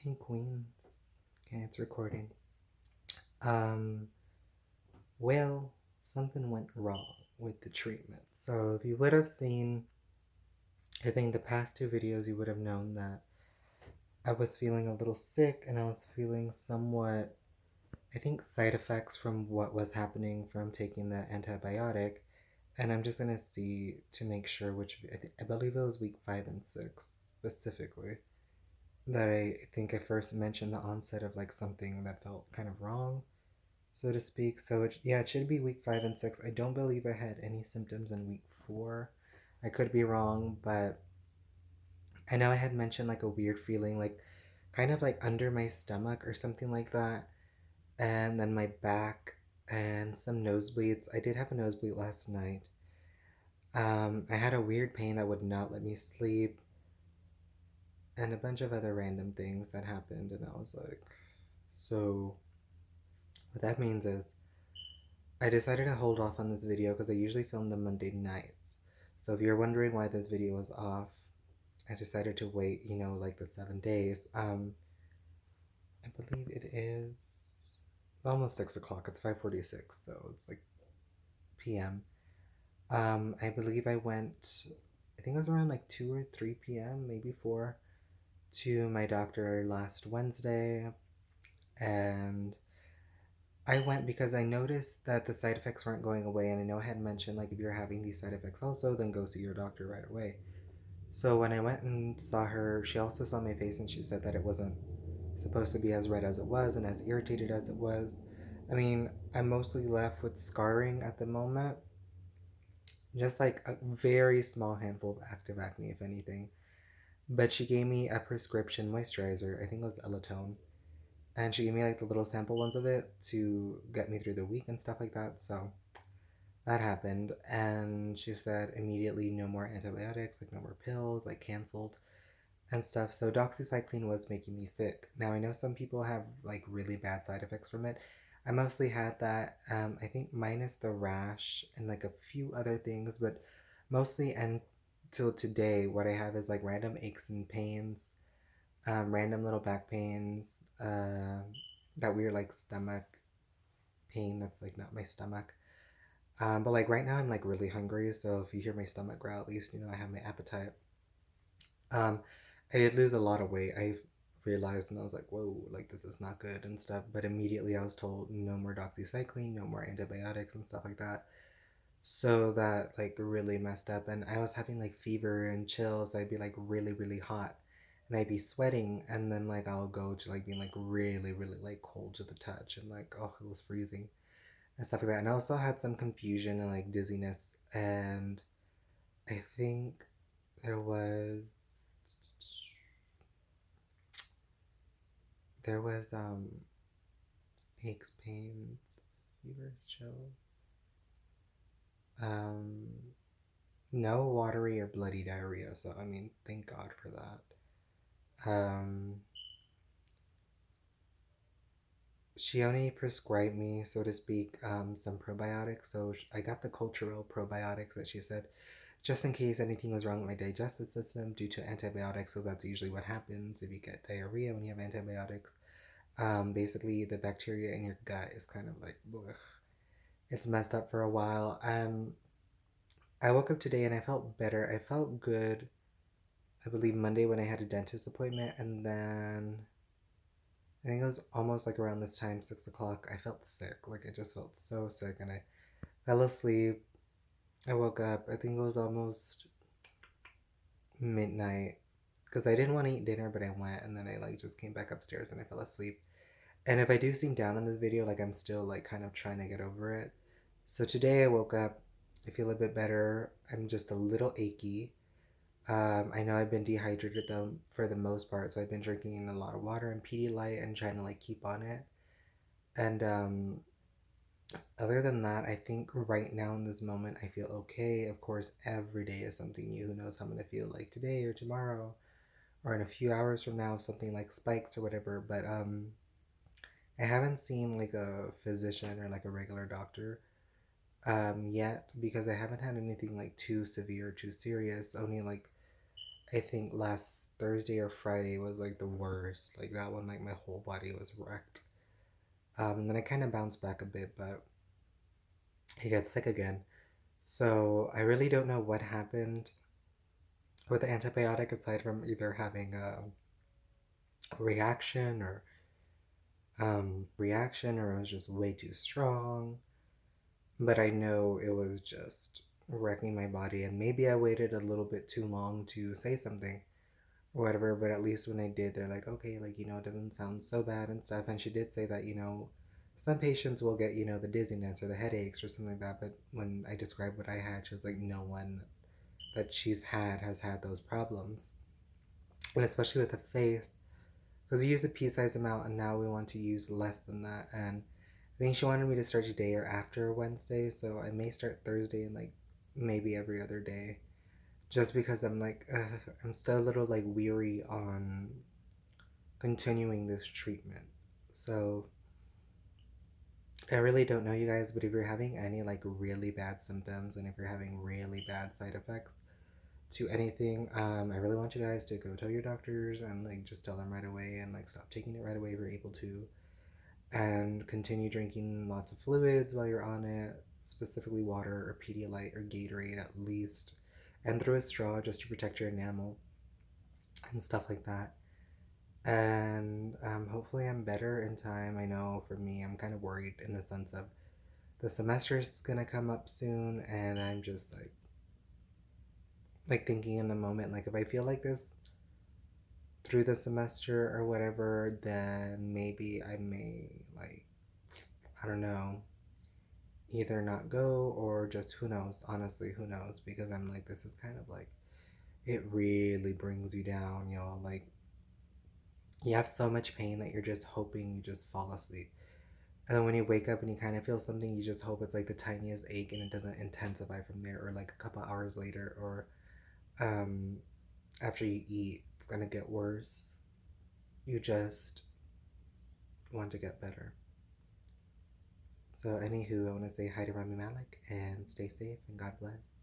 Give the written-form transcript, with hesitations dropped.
Hey Queens. Okay, it's recording. Um, well, something went wrong with the treatment. So if you would have seen, I think the past two videos, you would have known that I was feeling a little sick and I was feeling somewhat, I think, side effects from what was happening from taking the antibiotic. And I'm just gonna see to make sure which, I believe it was week 5 and 6 specifically, that I think I first mentioned the onset of like something that felt kind of wrong, so to speak. So it should be week 5 and 6. I don't believe I had any symptoms in week 4. I could be wrong, but I know I had mentioned like a weird feeling, like kind of like under my stomach or something like that, and then my back and some nosebleeds. I did have a nosebleed last night. I had a weird pain that would not let me sleep, and a bunch of other random things that happened, and I was like, so what that means is I decided to hold off on this video because I usually film them Monday nights. So if you're wondering why this video was off, I decided to wait, like the 7 days. I believe it is almost 6 o'clock. It's 5:46, so it's like p.m. I believe I went, I think it was around like 2 or 3 p.m., maybe 4, to my doctor last Wednesday. And I went because I noticed that the side effects weren't going away, and I know I had mentioned like if you're having these side effects also, then go see your doctor right away. So when I went and saw her, she also saw my face and she said that it wasn't supposed to be as red as it was and as irritated as it was. I mean, I'm mostly left with scarring at the moment, just like a very small handful of active acne, if anything. But she gave me a prescription moisturizer, I think it was Elatone, and she gave me like the little sample ones of it to get me through the week and stuff like that. So that happened, and she said immediately no more antibiotics, like no more pills, like canceled and stuff. So doxycycline was making me sick. Now I know some people have like really bad side effects from it. I mostly had that. I think minus the rash and like a few other things, but mostly until today, what I have is like random aches and pains, random little back pains, that weird like stomach pain that's like not my stomach. But like right now, I'm like really hungry, so if you hear my stomach growl, at least I have my appetite. Um, I did lose a lot of weight. I realized, and I was like, whoa, like this is not good and stuff. But immediately I was told no more doxycycline, no more antibiotics and stuff like that. So that like really messed up, and I was having like fever and chills. I'd be like really, really hot, and I'd be sweating, and then like I'll go to like being like really, really like cold to the touch, and like oh, it was freezing and stuff like that. And I also had some confusion and like dizziness, and I think there was aches, pains, fevers, chills. Um, no watery or bloody diarrhea, so I mean, thank God for that. She only prescribed me, so to speak, some probiotics. So I got the cultural probiotics that she said, just in case anything was wrong with my digestive system due to antibiotics, because that's usually what happens if you get diarrhea when you have antibiotics. Basically, the bacteria in your gut is kind of like, ugh, it's messed up for a while. I woke up today and I felt better. I felt good, I believe, Monday when I had a dentist appointment, and then I think it was almost like around this time, 6 o'clock, I felt sick. Like I just felt so sick, and I fell asleep. I woke up, I think it was almost midnight, because I didn't want to eat dinner, but I went, and then I like just came back upstairs and I fell asleep. And if I do seem down in this video, like I'm still like kind of trying to get over it. So today I woke up, I feel a bit better. I'm just a little achy. I know I've been dehydrated though for the most part, so I've been drinking a lot of water and Pedialyte and trying to like keep on it. And other than that, I think right now in this moment I feel okay. Of course, every day is something new. Who knows how I'm gonna feel like today or tomorrow or in a few hours from now, if something like spikes or whatever. But I haven't seen like a physician or like a regular doctor yet, because I haven't had anything like too severe, too serious. Only like I think last Thursday or Friday was like the worst. Like that one, like my whole body was wrecked. And then I kind of bounced back a bit, but he got sick again. So I really don't know what happened with the antibiotic aside from either having a reaction or it was just way too strong. But I know it was just wrecking my body, and maybe I waited a little bit too long to say something or whatever. But at least when I did, they're like, okay, like, it doesn't sound so bad and stuff. And she did say that, some patients will get, the dizziness or the headaches or something like that. But when I described what I had, she was like, no one that she's had has had those problems. And especially with the face, because we use a pea size amount and now we want to use less than that. And I think she wanted me to start today or after Wednesday, so I may start Thursday and like maybe every other day, just because I'm like, I'm still a little like weary on continuing this treatment. So I really don't know, you guys, but if you're having any like really bad symptoms and if you're having really bad side effects to anything, I really want you guys to go tell your doctors and like just tell them right away and like stop taking it right away if you're able to, and continue drinking lots of fluids while you're on it, specifically water or Pedialyte or Gatorade at least, and through a straw just to protect your enamel and stuff like that. And hopefully I'm better in time. I know for me, I'm kind of worried in the sense of the semester's gonna come up soon, and I'm just like thinking in the moment, like if I feel like this through the semester or whatever, then maybe I may like, I don't know, either not go or just who knows. Honestly, who knows? Because I'm like, this is kind of like, it really brings you down, y'all. Like, you have so much pain that you're just hoping you just fall asleep. And then when you wake up and you kind of feel something, you just hope it's like the tiniest ache and it doesn't intensify from there, or like a couple hours later, or um, after you eat, it's gonna get worse. You just want to get better. So, anywho, I want to say hi to Rami Malik and stay safe and God bless.